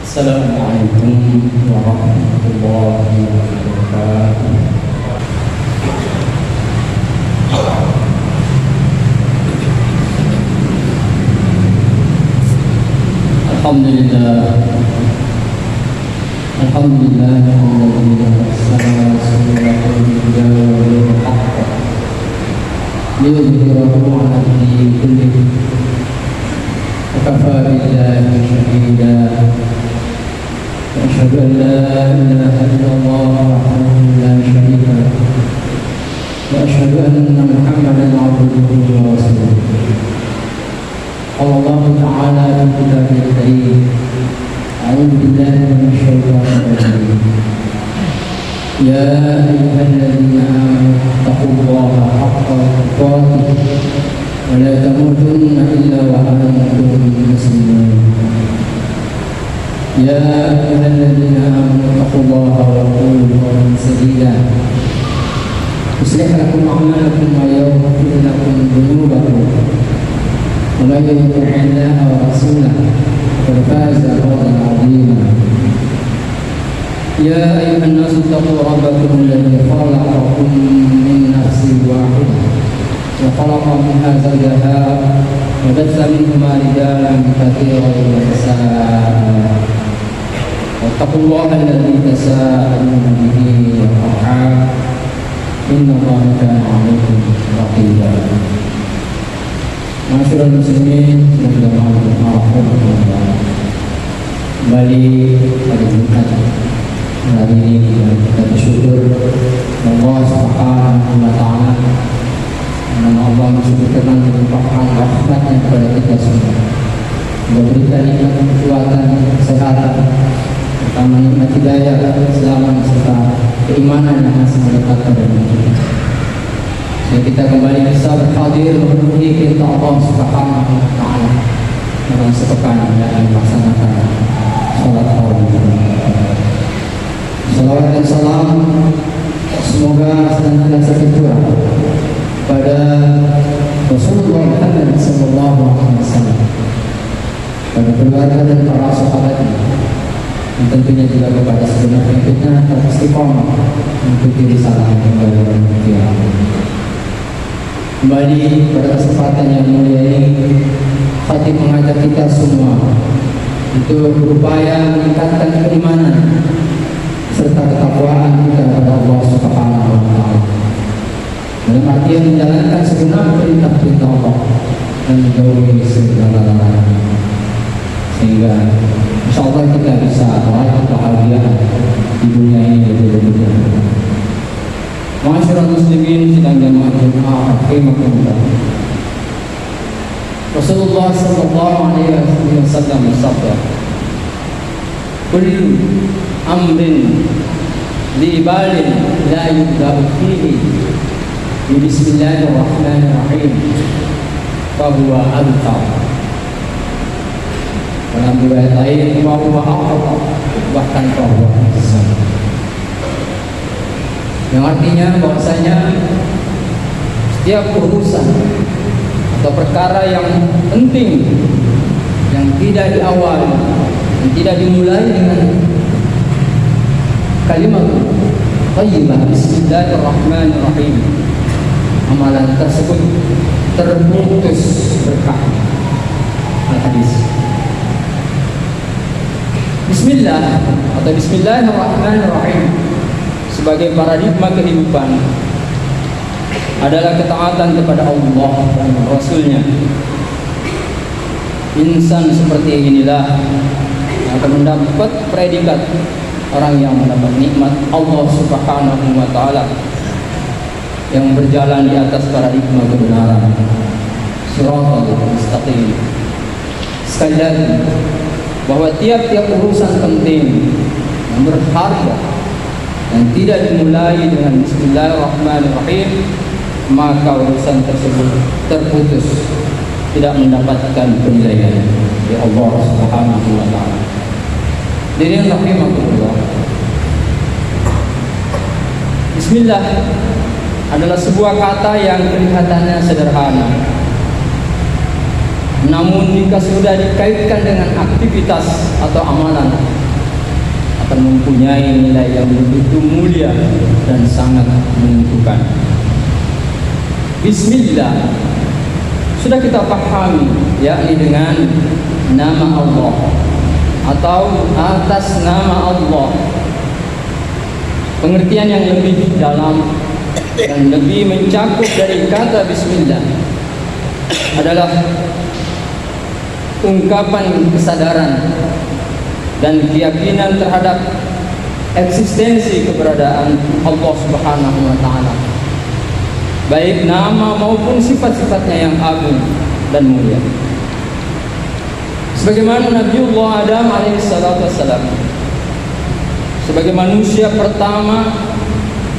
Assalamualaikum warahmatullahi wabarakatuh. Alhamdulillah, alhamdulillah, alhamdulillah. Liyudhhirahu 'ala ad-dini kullihi. Kafa billahi shahida. Asyhadu an la ilaha illallah wahdahu la syarika lahu. Wa asyhadu anna Muhammadan 'abduhu wa rasuluh. Allah Ta'ala fi kitabihil karim. A'udzu billahi minasy syaithanir rajim. Ya ayyuhalladzina amanu taqullaha haqqa tuqatih wa la tamutunna illa wa antum muslimun. Ya ayyuhalladzina amanu taqullaha wa qulu qawlan sadida yuslih lakum a'malakum wa yaghfir lakum dhunubakum wa man yuti'illaha wa rasulahu faqad faza fawzan 'azima. Ya ayyuhan nasu taqu rabbakum alladzi khalaqakum min nafsin wahidah wa khalaqa minha zawjaha wa batha minhuma rijalan katsiran wa nisaa. Wattaqullaha alladzi tasaaluna bihi wal arham innallaha kana 'alaykum raqiba. Ma'asyiral muslimin, kembali pada Jumat hari ini kita bersyukur Allah Subhanahu wa Ta'ala, dan Allah mensyukurkan melimpahkan rahmatnya kepada kita semua, memberikan nikmat kekuatan, kesehatan, pertama nikmat hidayah, selamat serta keimanan yang masih melekat pada kita. Jadi kita kembali bisa berhadir memenuhi perintah Allah Subhanahu wa Ta'ala dalam sepekan dan melaksanakan salat tarawih. Salawat dan salam semoga senantiasa tercurah pada Rasulullah Muhammad sallallahu alaihi wasallam, pada keluarga dan para sahabatnya, dan tentunya juga kepada segenap pengikutnya dan istiqomah mengikuti risalah yang kembali bermulia. Kembali pada kesempatan yang mulia ini, Khatib mengajak kita semua untuk berupaya meningkatkan keimanan serta ketakwaan kita kepada Allah Subhanahu wa Ta'ala, dalam artian menjalankan segenap perintah-perintah Allah dan menjauhi segala larangan, sehingga insyaallah kita bisa meraih kebahagiaan di dunia ini betul-betul. Ma'asyiral muslimin sidang jamaah rahimakumullah. Rasulullah sallallahu alaihi wasallam bersabda, kullu amrin libalin la yubda'u fihi bismillahirrahmanirrahim fahuwa abtar. Dalam riwayat lain fahuwa aqta, bahkan fahuwa ahsan, yang artinya bahwasanya setiap urusan atau perkara yang penting yang tidak diawali, yang tidak dimulai dengan kalimat thayyibah bismillahirrahmanirrahim, amalan tersebut terputus berkah. Al-hadis. Bismillah atau bismillahirrahmanirrahim sebagai paradigma kehidupan adalah ketaatan kepada Allah dan Rasulnya. Insan seperti inilah yang akan mendapat predikat orang yang mendapat nikmat Allah Subhanahu wa Ta'ala, yang berjalan di atas paradigma kebenaran, Shiratal Mustaqim. Sekali lagi, bahwa tiap-tiap urusan penting yang berharga dan tidak dimulai dengan bismillahirrahmanirrahim, maka urusan tersebut terputus, tidak mendapatkan penilaian dari Allah Subhanahu wa Ta'ala. Hadirin rahimakumullah. Bismillah adalah sebuah kata yang kelihatannya sederhana, namun jika sudah dikaitkan dengan aktivitas atau amalan akan mempunyai nilai yang begitu mulia dan sangat menentukan. Bismillah sudah kita pahami, yakni dengan nama Allah atau atas nama Allah. Pengertian yang lebih dalam dan lebih mencakup dari kata Bismillah adalah ungkapan kesadaran dan keyakinan terhadap eksistensi keberadaan Allah Subhanahu wa Ta'ala, baik nama maupun sifat-sifatnya yang agung dan mulia. Sebagaimana Nabiullah Adam alaihissalatu wassalam sebagai manusia pertama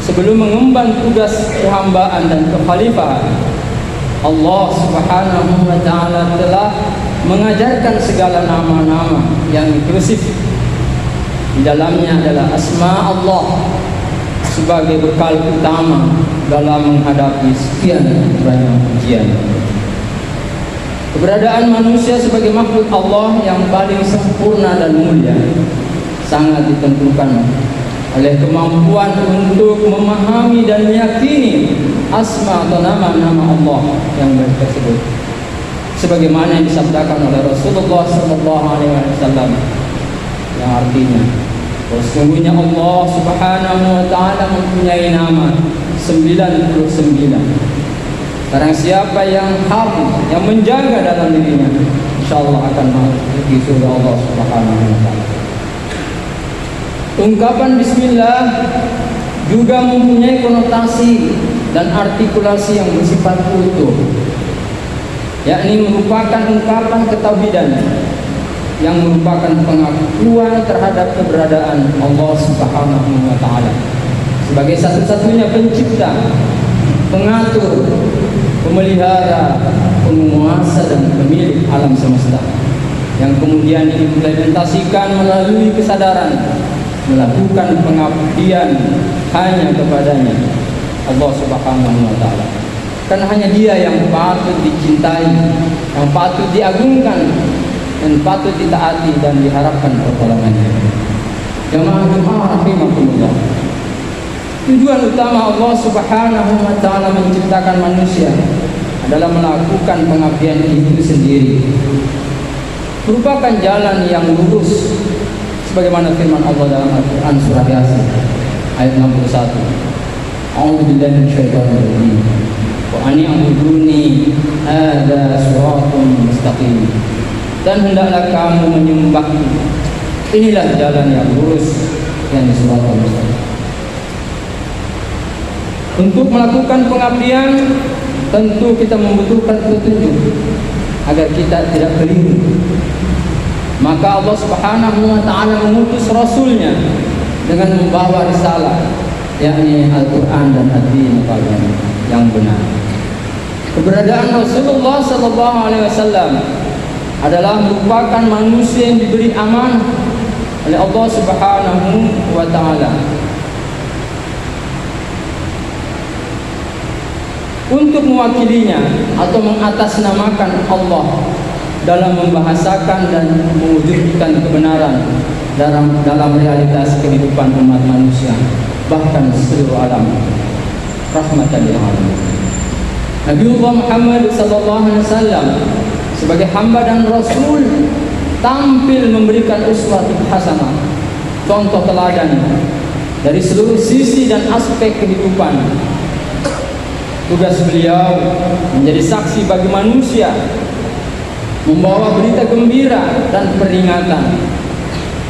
sebelum mengemban tugas kehambaan dan kekhalifahan, Allah Subhanahu wa Ta'ala telah mengajarkan segala nama-nama yang inklusif. Di dalamnya adalah asma Allah sebagai bekal utama dalam menghadapi sekian banyak ujian. Keberadaan manusia sebagai makhluk Allah yang paling sempurna dan mulia sangat ditentukan oleh kemampuan untuk memahami dan meyakini asma atau nama-nama Allah yang baik tersebut, sebagaimana yang disabdakan oleh Rasulullah SAW, yang artinya sesungguhnya Allah Subhanahu wa Ta'ala mempunyai nama 99. Barang siapa yang hafiz, yang menjaga dalam dirinya, insyaallah akan masuk di surga Allah Subhanahu wa Ta'ala. Ungkapan Bismillah juga mempunyai konotasi dan artikulasi yang bersifat utuh, yakni merupakan ungkapan ketauhidan yang merupakan pengakuan terhadap keberadaan Allah Subhanahu wa Ta'ala sebagai satu-satunya pencipta, pengatur, pemelihara, penguasa dan pemilik alam semesta, yang kemudian diimplementasikan melalui kesadaran melakukan pengabdian hanya kepadanya, Allah Subhanahu wa Ta'ala. Karena hanya Dia yang patut dicintai, yang patut diagungkan, dan patut ditaati dan diharapkan pertolongannya. Jamaah rahimakumullah. Tujuan utama Allah Subhanahu wa Ta'ala menciptakan manusia adalah melakukan pengabdian itu sendiri, merupakan jalan yang lurus, sebagaimana firman Allah dalam Al-Quran surah Yasin ayat 61. A'udzu billahi minasyaitonir rajim. Wa ani'buduni hadza shiratun mustaqim. Dan hendaklah kamu menyembahku. Inilah jalan yang lurus yang disiratal mustaqim. Untuk melakukan pengabdian tentu kita membutuhkan petunjuk agar kita tidak keliru. Maka Allah Subhanahu wa Ta'ala mengutus Rasulnya dengan membawa risalah, yakni Al-Quran dan Ad-Din yang benar. Keberadaan Rasulullah SAW adalah merupakan manusia yang diberi amanah oleh Allah Subhanahu wa Ta'ala untuk mewakilinya atau mengatasnamakan Allah dalam membahasakan dan mewujudkan kebenaran dalam realitas kehidupan umat manusia, bahkan seluruh alam, rahmatan lil alamin. Nabiullah Muhammad SAW sebagai hamba dan Rasul tampil memberikan uswatun hasanah, contoh teladan dari seluruh sisi dan aspek kehidupan. Tugas beliau menjadi saksi bagi manusia, membawa berita gembira dan peringatan,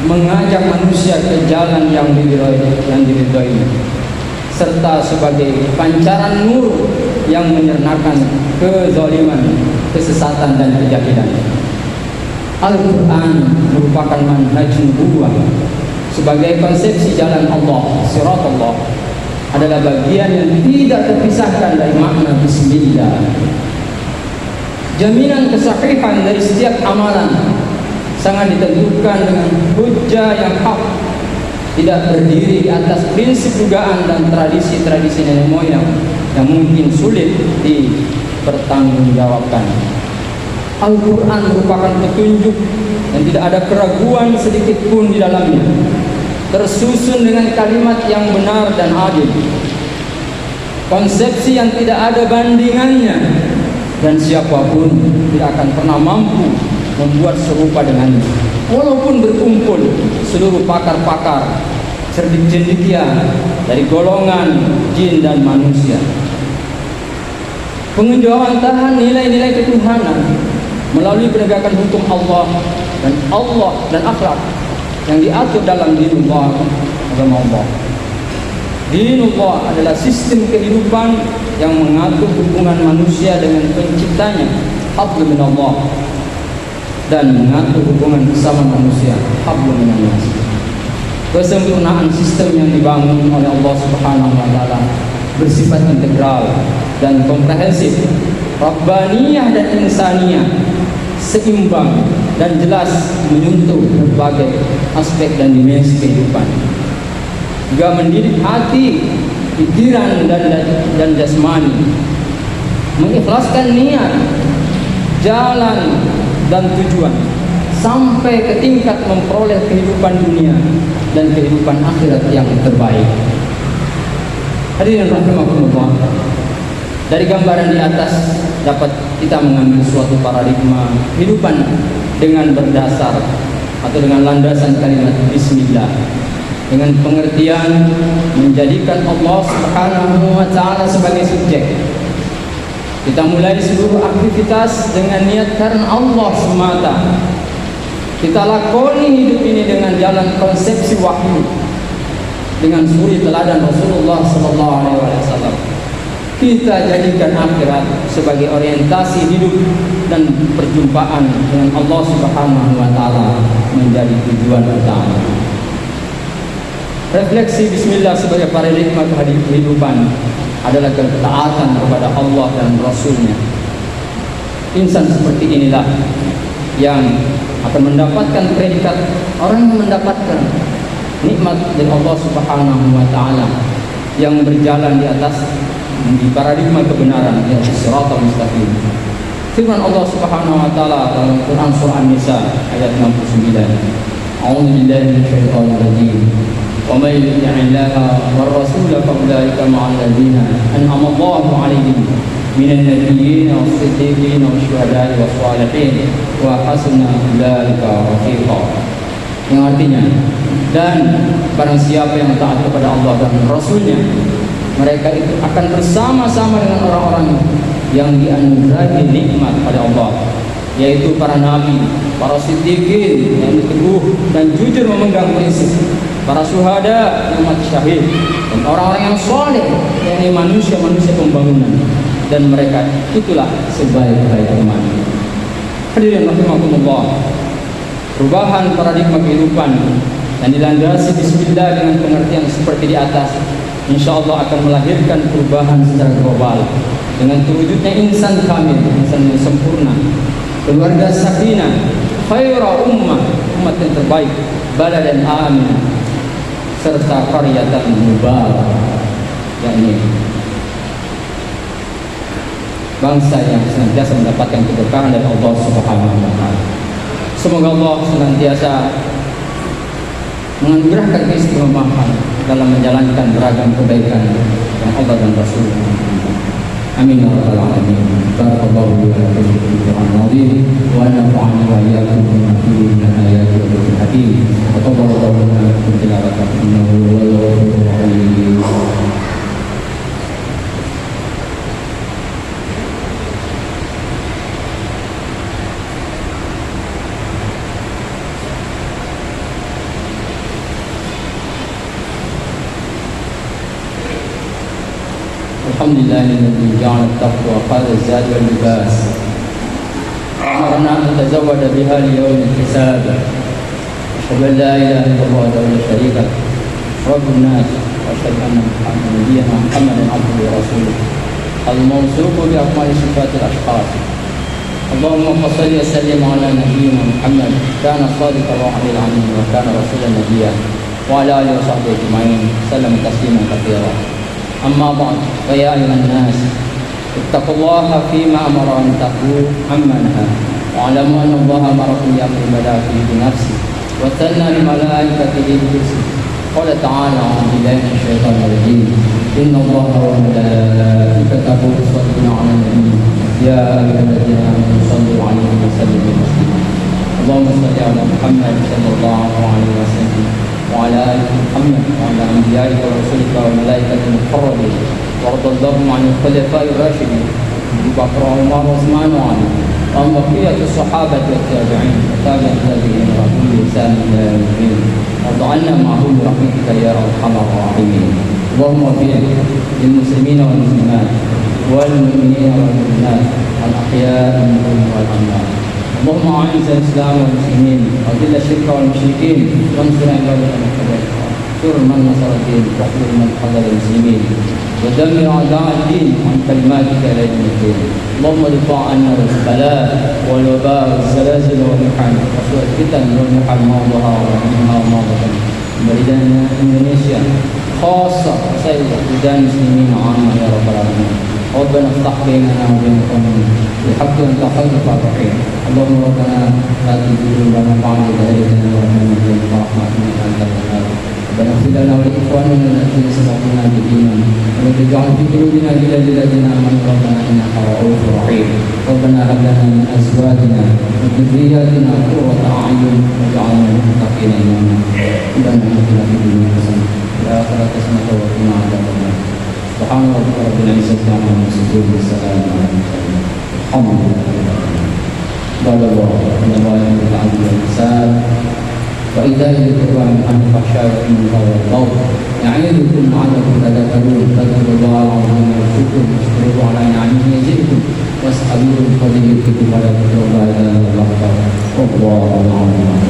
mengajak manusia ke jalan yang diridhoi, serta sebagai pancaran nur yang menyernakan kezaliman, kesesatan dan kejahilan. Al-Quran merupakan manhaj nubuwah sebagai konsepsi jalan Allah, siratullah, adalah bagian yang tidak terpisahkan dari makna Bismillah. Jaminan kesahihan dari setiap amalan sangat ditentukan dengan hujjah yang hak, tidak berdiri di atas prinsip dugaan dan tradisi-tradisi nenek moyang yang mungkin sulit dipertanggungjawabkan. Al-Quran merupakan petunjuk dan tidak ada keraguan sedikit pun di dalamnya. tersusun dengan kalimat yang benar dan adil, konsepsi yang tidak ada bandingannya, dan siapapun tidak akan pernah mampu membuat serupa dengannya. Walaupun berkumpul seluruh pakar-pakar cerdik cendekia dari golongan jin dan manusia, pengejawantahan nilai-nilai ketuhanan melalui penegakan hukum Allah dan akhlak yang diatur dalam dinullah, agama Allah. Dinullah adalah sistem kehidupan yang mengatur hubungan manusia dengan penciptanya, hablum minallah, dan mengatur hubungan bersama manusia, hablum minannas. Kesempurnaan sistem yang dibangun oleh Allah Subhanahu wa taala bersifat integral dan komprehensif, rabbaniyah dan insaniyah, seimbang dan jelas menyentuh berbagai aspek dan dimensi kehidupan, juga mendidik hati, pikiran dan jasmani, mengikhlaskan niat, jalan dan tujuan sampai ke tingkat memperoleh kehidupan dunia dan kehidupan akhirat yang terbaik. Hadirin rahimakumullah, dari gambaran di atas dapat kita mengambil suatu paradigma kehidupan dengan berdasar atau dengan landasan kalimat bismillah, dengan pengertian menjadikan Allah Subhanahu wa taala sebagai subjek. Kita mulai seluruh aktivitas dengan niat karena Allah semata. Kita lakoni hidup ini dengan jalan konsepsi wahyu, dengan suri teladan Rasulullah sallallahu alaihi wasallam. Kita jadikan akhirat sebagai orientasi hidup dan perjumpaan dengan Allah Subhanahu wa taala menjadi tujuan utama. Refleksi bismillah sebagai paradigma kehidupan adalah ketaatan kepada Allah dan Rasulnya. Insan seperti inilah yang akan mendapatkan predikat orang yang mendapatkan nikmat dari Allah Subhanahu wa taala, yang berjalan di atas di paradigma kebenaran, yaitu siratal mustaqim. Firman Allah Subhanahu wa taala dalam Quran surah An-Nisa ayat 69. A'udzu billahi minasyaitonir rajim. Wa may yuti'illaha war rasula fa ulaika ma'al ladzina an'ama Allahu 'alaihim minan nabiyyin was-siddiqin wasyuhada'i was-shalihin wa hasuna ulaika rafiqa. Yang artinya, dan barang siapa yang taat kepada Allah dan Rasulnya, mereka itu akan bersama-sama dengan orang-orang yang dianugerahi nikmat pada Allah, yaitu para nabi, para siddiqin yang teguh dan jujur memegang prinsip, para syuhada yang mati syahid, dan orang-orang yang soleh, yakni manusia-manusia pembangunan, dan mereka itulah sebaik-baik teman. Hadirin rahimakumullah, perubahan paradigma kehidupan dan dilandasi bismillah dengan pengertian seperti di atas, insya Allah akan melahirkan perubahan secara global dengan terwujudnya insan kamil, insan yang sempurna, keluarga sakinah, khaira ummah, umat yang terbaik, baladan amin, serta qaryatan mubarak, yakni bangsa yang senantiasa mendapatkan keberkahan dari Allah Subhanahu wa taala. Semoga Allah senantiasa menganugerahkan keistiqomahan dalam menjalankan beragam kebaikan yang Allah dan Rasul. Amin ya rabbal alamin. Barakallahu li wa lakum fil Qur'anil azim wa nafa'ani wa iyyakum bima fihi min ayati wa dhikril hakim. Wa taqabbalallahu minna tilawatahu innahu huwal ghafurur rahim. Alhamdulillahilladzi ja'ala at-taqwa khayra az-zadi wal libas. Amarna an natazawwada biha li yawmil hisab. Asyhadu an la ilaha illallah wa la syarika lahu, rabbun nas, wa asyhadu anna Muhammadan abduhu wa rasuluh. Al-mawsuuf bi aqwali sifatil ashkhas. Allahumma shalli wa sallim ala nabiyyina Muhammad, kana shadiqal wa'dil amin wa kana rasulan nabiyya, wa ala alihi wa sahbihi ajma'in. Sallam tasliman katsiran. أما بعد فيا أيها الناس اتقوا الله فيما أمر وانتهوا عما نهى واعلموا أن الله أمركم بأمر بدأ فيه بنفسه وثنى بملائكته بقدسه قال تعالى أعوذ بالله من الشيطان الرجيم إن الله وملائكته يصلون على النبي يا أيها الذين آمنوا صلوا عليه وسلموا تسليما اللهم صل على محمد صلى الله عليه وسلم وعلى آل محمد وعلى أنبيائك ورسلك وملائكة المقربين وارض اللهم عن الخلفاء الراشدين أبي بكر وعمر وعثمان وعلي وعن بقية الصحابة والتابعين وتابع التابعين وكل لسان إلى يوم الدين وارض عنا معهم برحمتك يا أرحم الراحمين اللهم اغفر للمسلمين والمسلمات والمؤمنين والمؤمنات الأحياء منهم والأموات اللهم أعز الإسلام والمسلمين وأذل الشرك والمشركين وانصر عبادك الموحدين انصر من نصر الدين واخذل من خذل المسلمين ودمر أعداء الدين عن كلماتك إلى يوم الدين اللهم ادفع عنا البلاء والوباء والزلازل والمحن وسوء الفتن والمحن ما ظهر منها وما بطن بلدنا إندونيسيا خاصة سائر بلدان المسلمين عامة يا رب العالمين ربنا افتح بيننا وبين قومنا بالحق وانت خير الفاتحين اللهم ربنا لا تزغ قلوبنا بعد إذ هديتنا وهب لنا من لدنك رحمة إنك أنت الوهاب ربنا اغفر لنا ولإخواننا الذين سبقونا بالإيمان ولا تجعل في قلوبنا غلا للذين آمنوا ربنا إنك رؤوف رحيم ربنا هب لنا من أزواجنا وذرياتنا قرة أعين واجعلنا للمتقين إماما ربنا آتنا في الدنيا حسنة وفي الآخرة حسنة وقنا عذاب النار سبحان ربك رب العزة عما يصفون والسلام على المرسلين الحمد لله قال الله إن الله يأمر بالعدل والإحسان وإيتاء ذي القربى وينهى عن الفحشاء والمنكر والبغي يعظكم لعلكم تذكرون فاذكروا الله العظيم يذكركم واشكروه على نعمه يزدكم واسألوه من فضله يؤتكم ولا تذكروا الله إلا الله والله العظيم